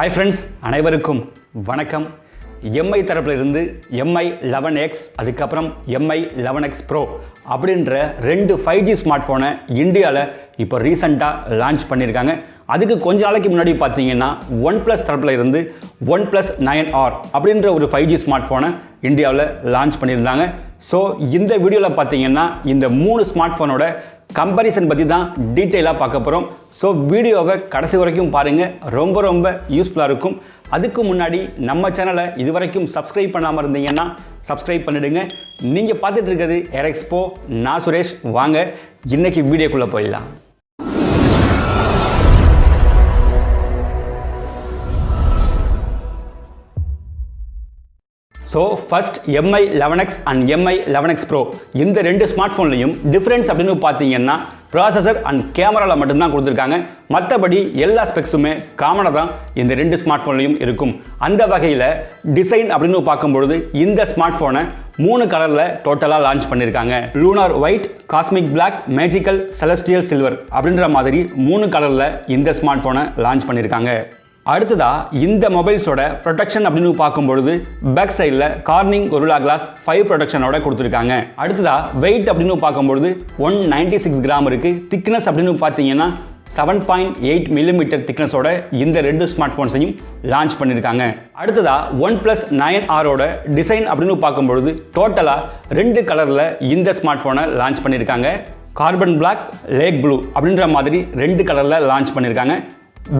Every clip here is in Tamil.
Hi friends, அனைவருக்கும் வணக்கம். MI தரப்பிலிருந்து MI 11X அதுக்கப்புறம் MI 11X Pro அப்படின்ற ரெண்டு 5G ஸ்மார்ட் ஃபோனை இந்தியாவில் இப்போ ரீசெண்டாக லான்ச் பண்ணியிருக்காங்க. அதுக்கு கொஞ்ச நாளைக்கு முன்னாடி பார்த்தீங்கன்னா OnePlus தரப்பில் இருந்து OnePlus 9R அப்படின்ற ஒரு 5G ஸ்மார்ட் ஃபோனை இந்தியாவில் லான்ச் பண்ணியிருந்தாங்க. ஸோ இந்த வீடியோவில் பார்த்தீங்கன்னா இந்த மூணு ஸ்மார்ட் ஃபோனோட கம்பேரிசன் பற்றி தான் டீட்டெயிலாக பார்க்க போகிறோம். ஸோ வீடியோவை கடைசி வரைக்கும் பாருங்கள், ரொம்ப யூஸ்ஃபுல்லாக இருக்கும். அதுக்கு முன்னாடி நம்ம சேனலை இதுவரைக்கும் சப்ஸ்கிரைப் பண்ணாமல் இருந்தீங்கன்னா சப்ஸ்கிரைப் பண்ணிடுங்க. நீங்கள் பார்த்துட்டு இருக்கிறது எக்ஸ்போ, நான் சுரேஷ். வாங்க இன்னைக்கு வீடியோக்குள்ளே போயிடலாம். So first MI 11X and MI 11X Pro இந்த ரெண்டு ஸ்மார்ட் ஃபோன்லையும் டிஃப்ரென்ஸ் அப்படின்னு பார்த்தீங்கன்னா ப்ராசஸர் அண்ட் கேமராவில் மட்டும்தான் கொடுத்துருக்காங்க. மற்றபடி எல்லா ஸ்பெக்ஸுமே காமனாக தான் இந்த ரெண்டு ஸ்மார்ட் ஃபோன்லையும் இருக்கும். அந்த வகையில் டிசைன் அப்படின்னு பார்க்கும்பொழுது இந்த ஸ்மார்ட் ஃபோனை 3 கலரில் டோட்டலாக லான்ச் பண்ணியிருக்காங்க. Lunar white, cosmic black, magical, celestial silver அப்படின்ற மாதிரி 3 கலரில் இந்த ஸ்மார்ட் ஃபோனை லான்ச் பண்ணியிருக்காங்க. அடுத்ததா இந்த மொபைல்ஸோட ப்ரொடெக்ஷன் அப்படின்னு பார்க்கும்பொழுது பேக் சைடில் கார்னிங் கொரில்லா கிளாஸ் 5 ப்ரொடெக்ஷனோட கொடுத்துருக்காங்க. அடுத்ததா வெயிட் அப்படின்னு பார்க்கும்பொழுது 196 கிராம் இருக்குது. திக்னஸ் அப்படின்னு பார்த்தீங்கன்னா 7.8 மில்லிமீட்டர் திக்னஸோட இந்த ரெண்டு ஸ்மார்ட் ஃபோன்ஸையும் லான்ச் பண்ணியிருக்காங்க. அடுத்ததா OnePlus 9Rோட டிசைன் அப்படின்னு பார்க்கும்பொழுது டோட்டலாக 2 கலரில் இந்த ஸ்மார்ட் ஃபோனை லான்ச் பண்ணியிருக்காங்க. கார்பன் பிளாக், லேக் ப்ளூ அப்படின்ற மாதிரி 2 கலரில் லான்ச் பண்ணியிருக்காங்க.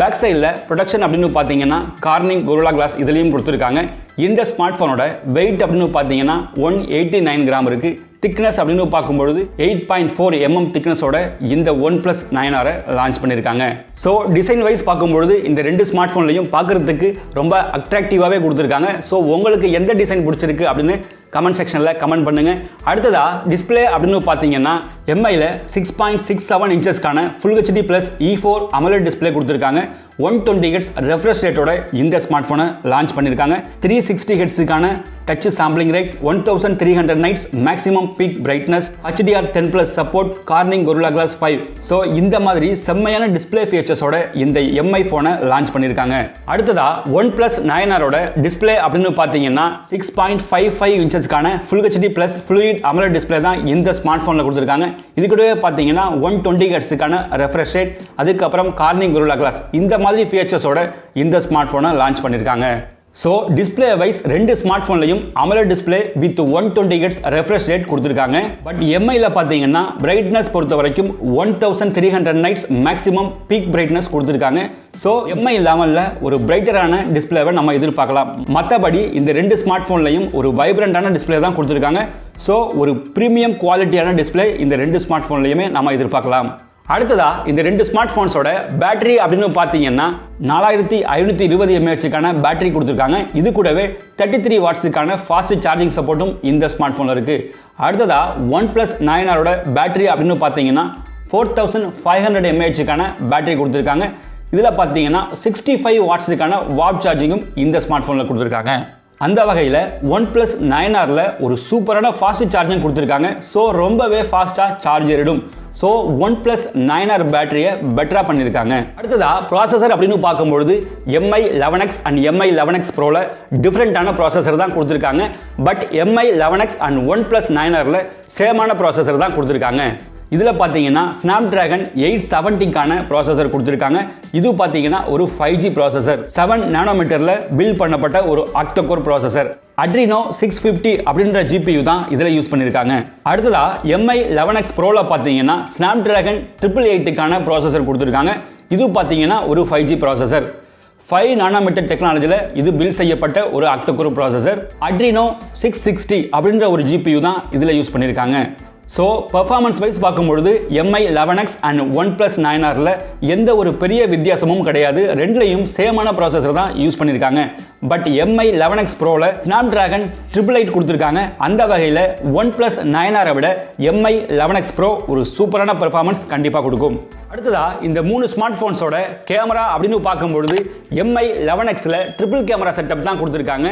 பேக் சைடில் ப்ரொடெக்ஷன் அப்படின்னு பார்த்தீங்கன்னா கார்னிங் கொரில்லா கிளாஸ் இதுலேயும் கொடுத்துருக்காங்க. இந்த ஸ்மார்ட் ஃபோனோட வெயிட் அப்படின்னு பார்த்தீங்கன்னா 189 கிராம் இருக்குது. திக்னஸ் அப்படின்னு பார்க்கும்பொழுது 8.4 mm திக்னஸோட இந்த OnePlus 9R லான்ச் பண்ணியிருக்காங்க. ஸோ டிசைன் வைஸ் பார்க்கும்பொழுது இந்த ரெண்டு ஸ்மார்ட் ஃபோன்லையும் பார்க்குறதுக்கு ரொம்ப அட்ராக்டிவாகவே கொடுத்துருக்காங்க. ஸோ உங்களுக்கு எந்த டிசைன் பிடிச்சிருக்கு அப்படின்னு கமெண்ட் செக்ஷனில் கமெண்ட் பண்ணுங்கள். அடுத்ததா டிஸ்பிளே அப்படின்னு பார்த்தீங்கன்னா MIயில் 6.67 இன்ச்சஸ்க்கான full HD plus E4 AMOLED display கொடுத்துருக்காங்க. 120 Hz ரெஃப்ரெஷ் ரேட்டோட இந்த ஸ்மார்ட் ஃபோனை லான்ச் பண்ணியிருக்காங்க. 360 Hzக்கான touch sampling rate, 1300 nits maximum peak brightness, HDR10+ support, Corning Gorilla glass 5. So இந்த மாதிரி செம்மையான டிஸ்பிளே ஃபீச்சர்ஸோட இந்த MI ஃபோனை லான்ச் பண்ணியிருக்காங்க. அடுத்ததா OnePlus 9Rோட டிஸ்பிளே அப்படின்னு பார்த்தீங்கன்னா 6.55 இன்ச்சஸ்க்கான full HD plus fluid AMOLED display தான் இந்த ஸ்மார்ட் ஃபோனில் கொடுத்துருக்காங்க. இது கூடவே பார்த்தீங்கன்னா 120 Hzக்கான ரெஃப்ரெஷ் ரேட், அதுக்கப்புறம் கார்னிங் கொரில்லா கிளாஸ், இந்த மாதிரி ஃபீச்சர்ஸோட இந்த ஸ்மார்ட் ஃபோனை லான்ச் பண்ணியிருக்காங்க. ஸோ டிஸ்பிளே வைஸ் ரெண்டு ஸ்மார்ட் ஃபோன்லையும் AMOLED டிஸ்பிளே வித் 120 Hz ரெஃப்ரெஷ் ரேட் கொடுத்துருக்காங்க. பட் MIயில் பார்த்தீங்கன்னா பிரைட்னஸ் பொறுத்த வரைக்கும் 1300 நைட்ஸ் மேக்ஸிமம் பீக் பிரைட்னஸ் கொடுத்துருக்காங்க. ஸோ MI 11ல் ஒரு பிரைட்டரான டிஸ்பிளேவை நம்ம எதிர்பார்க்கலாம். மற்றபடி இந்த ரெண்டு ஸ்மார்ட் ஃபோன்லையும் ஒரு வைப்ரண்டான டிஸ்பிளே தான் கொடுத்துருக்காங்க. ஸோ ஒரு ப்ரீமியம் குவாலிட்டியான டிஸ்பிளே இந்த ரெண்டு ஸ்மார்ட் ஃபோன்லையுமே நம்ம எதிர்பார்க்கலாம். அடுத்ததா இந்த ரெண்டு ஸ்மார்ட் ஃபோன்ஸோட பேட்டரி அப்படின்னு பார்த்தீங்கன்னா 4520 mAhக்கான பேட்டரி கொடுத்துருக்காங்க. இது கூடவே 33 வாட்ஸுக்கான ஃபாஸ்ட் சார்ஜிங் சப்போர்ட்டும் இந்த ஸ்மார்ட் ஃபோனில் இருக்குது. அடுத்ததா OnePlus 9Rோட பேட்டரி அப்படின்னு பார்த்தீங்கன்னா 4500 mAhக்கான பேட்டரி கொடுத்துருக்காங்க. இதில் பார்த்தீங்கன்னா 65 வாட்ஸுக்கான வாட் சார்ஜிங்கும் இந்த ஸ்மார்ட் ஃபோனில் கொடுத்துருக்காங்க. அந்த வகையில் OnePlus 9Rல ஒரு சூப்பரான ஃபாஸ்ட் சார்ஜிங் கொடுத்துருக்காங்க. ஸோ ரொம்பவே ஃபாஸ்ட்டாக சார்ஜ் ஏறிடும். ஸோ OnePlus 9R பேட்டரியை பெட்டராக பண்ணியிருக்காங்க. அடுத்ததா ப்ராசஸர் அப்படின்னு பார்க்கும்பொழுது MI 11X and MI 11X Proல டிஃப்ரெண்ட்டான ப்ராசஸர் தான் கொடுத்துருக்காங்க. But MI 11X and OnePlus 9Rல சேமான ப்ராசஸர் தான் கொடுத்துருக்காங்க. இதில் பார்த்தீங்கன்னா ஸ்னாப்டிராகன் 870க்கான ப்ராசஸர் கொடுத்துருக்காங்க. இது பார்த்தீங்கன்னா ஒரு 5G ப்ராசஸர், 7 நானோமீட்டரில் பில்ட் பண்ணப்பட்ட ஒரு ஆக்டோகோர் ப்ராசஸர். Adreno 650 அப்படின்ற GPU தான் இதில் யூஸ் பண்ணியிருக்காங்க. அடுத்ததா MI 11X Proல பார்த்தீங்கன்னா ஸ்னாப்டிராகன் 888க்கான ப்ராசஸர் கொடுத்துருக்காங்க. இது பார்த்தீங்கன்னா ஒரு 5G ப்ராசஸர். 5 நானோமீட்டர் டெக்னாலஜியில் இது பில்ட் செய்யப்பட்ட ஒரு ஆக்டோகோர் ப்ராசஸர். Adreno 660 அப்படின்ற ஒரு GPU தான் இதில் யூஸ் பண்ணியிருக்காங்க. ஸோ பர்ஃபார்மன்ஸ் வைஸ் பார்க்கும்பொழுது MI 11X அண்ட் OnePlus 9Rல எந்த ஒரு பெரிய வித்தியாசமும் கிடையாது. ரெண்டுலையும் சேமான ப்ராசஸர் தான் யூஸ் பண்ணியிருக்காங்க. பட் MI 11X Proல ஸ்னாப்டிராகன் 888 கொடுத்துருக்காங்க. அந்த வகையில் OnePlus 9Rஐ விட MI 11X Pro ஒரு சூப்பரான பர்ஃபார்மன்ஸ் கண்டிப்பாக கொடுக்கும். அடுத்ததா இந்த மூணு ஸ்மார்ட் ஃபோன்ஸோட கேமரா அப்படின்னு பார்க்கும்பொழுது MI 11Xல ட்ரிபிள் கேமரா செட்டப் தான் கொடுத்துருக்காங்க.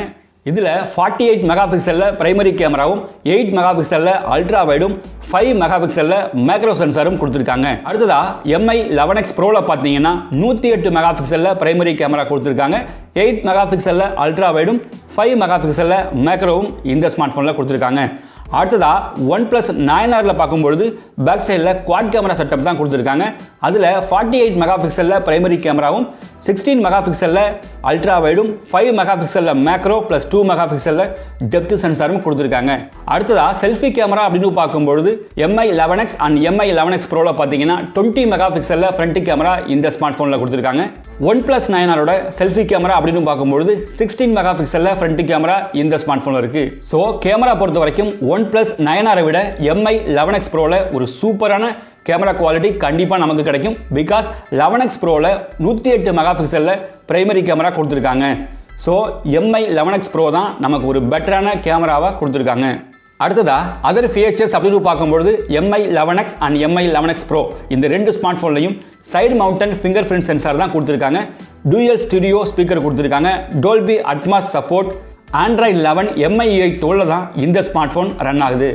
இதில் 48 மெகா பிக்சலில் பிரைமரி கேமராவும் 8 மெகா பிக்சலில் அல்ட்ரா வைடும் 5 மெகா பிக்சலில் மேக்ரோ சென்சாரும் கொடுத்துருக்காங்க. அடுத்ததா MI 11X Proவில் பார்த்தீங்கன்னா 108 மெகா பிக்சலில் பிரைமரி கேமரா கொடுத்துருக்காங்க. 8 மெகா பிக்சலில் அல்ட்ரா வைடும் 5 மெகா பிக்சலில் மேக்ரோவும் இந்த ஸ்மார்ட் ஃபோனில் கொடுத்துருக்காங்க. அடுத்ததா OnePlus 9R பார்க்கும்பொழுது பேக் சைடில் குவாட் கேமரா செட்டப் தான் கொடுத்துருக்காங்க. அதில் 48 மெகா பிக்சலில் பிரைமரி கேமராவும் 16 மெகா பிக்சலில் அல்ட்ரா வைடும் 5 மெகா பிக்சலில் மேக்ரோ ப்ளஸ் 2 மெகா பிக்சலில் டெப்த் சென்சாரும் கொடுத்துருக்காங்க. அடுத்ததா செல்ஃபி கேமரா அப்படின்னு பார்க்கும்பொழுது MI 11X and MI 11X Proவில் பார்த்தீங்கன்னா 20 மெகா பிக்சலில் ஃப்ரண்ட் கேமரா இந்த ஸ்மார்ட் ஃபோனில் கொடுத்துருக்காங்க. OnePlus 9Rோட செல்ஃபி கேமரா அப்படின்னு பார்க்கும்பொழுது 16 மெகா பிக்சலில் ஃப்ரண்ட் கேமரா இந்த ஸ்மார்ட் ஃபோனில் இருக்குது. ஸோ கேமரா பொறுத்த வரைக்கும் OnePlus 9R விட MI 11X Proவில் ஒரு சூப்பரான கேமரா குவாலிட்டி கண்டிப்பாக நமக்கு கிடைக்கும். பிகாஸ் 11X Proவில் 108 மெகா பிக்சலில் பிரைமரி கேமரா கொடுத்துருக்காங்க. ஸோ MI 11X Pro தான் நமக்கு ஒரு பெட்டரான கேமராவாக கொடுத்துருக்காங்க. அடுத்ததா அதர் ஃபீச்சர்ஸ் அப்படின்னு பார்க்கும்பொழுது MI 11X and MI 11X Pro இந்த ரெண்டு ஸ்மார்ட் ஃபோன்லையும் side mounted fingerprint sensor தான் கொடுத்துருக்காங்க. டூயல் ஸ்டூடியோ ஸ்பீக்கர் கொடுத்துருக்காங்க. Dolby Atmos support. Android 11 MI 8 12 தான் இந்த ஸ்மார்ட் ஃபோன் ரன் ஆகுது.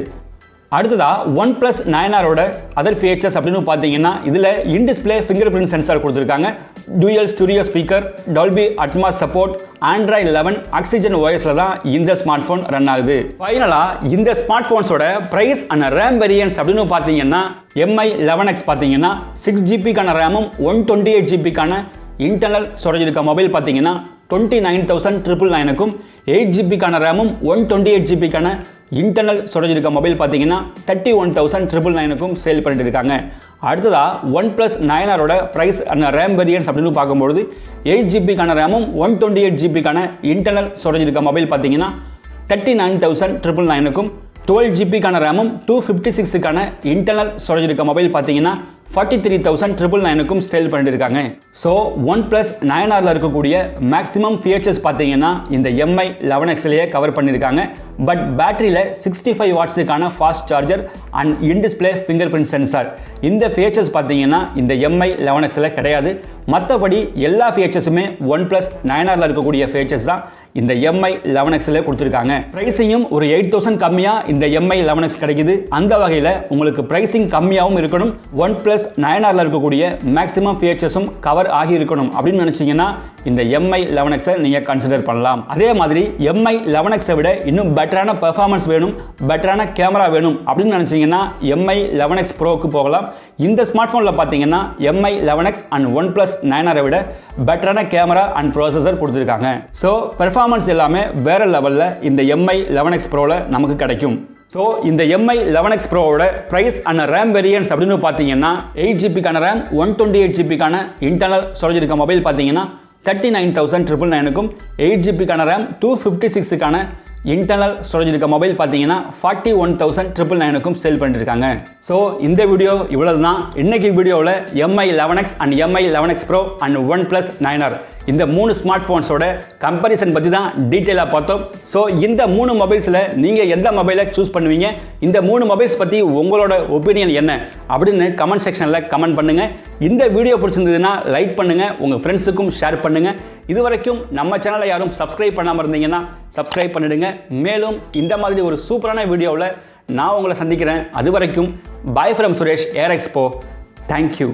அடுத்ததா OnePlus 9Rோட அதர் ஃபீச்சர்ஸ் அப்படின்னு பார்த்தீங்கன்னா இதில் in display fingerprint sensor கொடுத்துருக்காங்க. Dual studio speaker, Dolby Atmos support, Android 11 oxygen OSல தான் இந்த ஸ்மார்ட் ஃபோன் ரன் ஆகுது. ஃபைனலாக இந்த ஸ்மார்ட் ஃபோன்ஸோட ப்ரைஸ் அண்ட் ரேம் வேரியன்ஸ் அப்படின்னு பார்த்தீங்கன்னா MI 11X பார்த்தீங்கன்னா 6GB ரேமும் 128GB இன்டர்னல் ஸ்டோரேஜ் இருக்க மொபைல் பார்த்தீங்கன்னா 29,999க்கும் 8GB ரேமும் 128GB இன்டர்னல் ஸ்டோரேஜ் இருக்க மொபைல் பார்த்தீங்கன்னா 31,999க்கும் சேல் பண்ணிட்டு இருக்காங்க. அடுத்ததா OnePlus 9Rோட ப்ரைஸ் அண்ட் ரேம் வேரியன்ஸ் அப்படின்னு பார்க்கும்பொழுது 8GB ரேமும் 128GB இன்டர்னல் ஸ்டோரேஜ் இருக்க மொபைல் பார்த்தீங்கன்னா 39,999க்கும் 12GB ரேமும் 256 இன்டர்னல் ஸ்டோரேஜ் இருக்க மொபைல் பார்த்தீங்கன்னா 43,999க்கும் சேல் பண்ணிட்டு இருக்காங்க. ஸோ OnePlus 9Rல இருக்கக்கூடிய மேக்ஸிமம் ஃபீச்சர்ஸ் பார்த்தீங்கன்னா இந்த MI 11Xலேயே கவர் பண்ணியிருக்காங்க. பட் பேட்டரியில் 65 வாட்ஸுக்கான fast charger and in display fingerprint sensor இந்த ஃபீச்சர்ஸ் பார்த்தீங்கன்னா இந்த MI 11Xல கிடையாது. மற்றபடி எல்லா ஃபீச்சர்ஸுமே OnePlus 9Rல இருக்கக்கூடிய ஃபீச்சர்ஸ் தான் இந்த MI 11Xல கொடுத்துருக்காங்க. ப்ரைஸிங்கும் ஒரு 8,000 கம்மியாக இந்த MI 11X கிடைக்குது. அந்த வகையில் உங்களுக்கு ப்ரைஸிங் கம்மியாகவும் இருக்கணும், OnePlus 9Rல இருக்கக்கூடிய மேக்ஸிமம் ஃபீச்சர்ஸும் கவர் ஆகி இருக்கணும் அப்படின்னு நினச்சிங்கன்னா இந்த MI 11Xை நீங்கள் கன்சிடர் பண்ணலாம். அதே மாதிரி MI 11Xை விட இன்னும் பெட்டரான பெர்ஃபார்மன்ஸ் வேணும், பெட்டரான கேமரா வேணும் அப்படின்னு நினச்சிங்கன்னா MI 11X Proக்கு போகலாம். இந்த ஸ்மார்ட் ஃபோனில் பார்த்தீங்கன்னா MI 11X அண்ட் OnePlus 9Rஐ விட பெட்டரான கேமரா அண்ட் ப்ராசஸர் கொடுத்துருக்காங்க. ஸோ பெர்ஃபார்மன்ஸ் எல்லாமே வேற லெவலில் இந்த MI 11X Proவில் நமக்கு கிடைக்கும். ஸோ இந்த MI 11X Proவோட ப்ரைஸ் அண்ட் ரேம் வேரியன்ஸ் அப்படின்னு பார்த்தீங்கன்னா 8GB RAM 128GB internal storage இருக்க மொபைல் பார்த்தீங்கன்னா 39,999க்கும் 8GB ரேம் 256 இன்டர்னல் ஸ்டோரேஜ் இருக்க மொபைல் பார்த்தீங்கன்னா 41,999க்கும் சேல் பண்ணியிருக்காங்க. ஸோ இந்த வீடியோ இவ்வளவு தான். இன்னைக்கு வீடியோவில் MI 11X and MI 11X Pro and OnePlus 9R இந்த 3 ஸ்மார்ட் ஃபோன்ஸோட கம்பேரிசன் பற்றி தான் டீட்டெயிலாக பார்த்தோம். ஸோ இந்த 3 மொபைல்ஸில் நீங்கள் எந்த மொபைலை சூஸ் பண்ணுவீங்க, இந்த 3 மொபைல்ஸ் பற்றி உங்களோட ஒப்பீனியன் என்ன அப்படின்னு கமெண்ட் செக்ஷனில் கமெண்ட் பண்ணுங்கள். இந்த வீடியோ பிடிச்சிருந்ததுன்னா லைக் பண்ணுங்கள், உங்கள் ஃப்ரெண்ட்ஸுக்கும் ஷேர் பண்ணுங்கள். இது வரைக்கும் நம்ம சேனலை யாரும் சப்ஸ்கிரைப் பண்ணாமல் இருந்தீங்கன்னா சப்ஸ்கிரைப் பண்ணிடுங்க. மேலும் இந்த மாதிரி ஒரு சூப்பரான வீடியோவில் நான் உங்களை சந்திக்கிறேன். அது வரைக்கும் bye from Suresh, air expo. Thank you.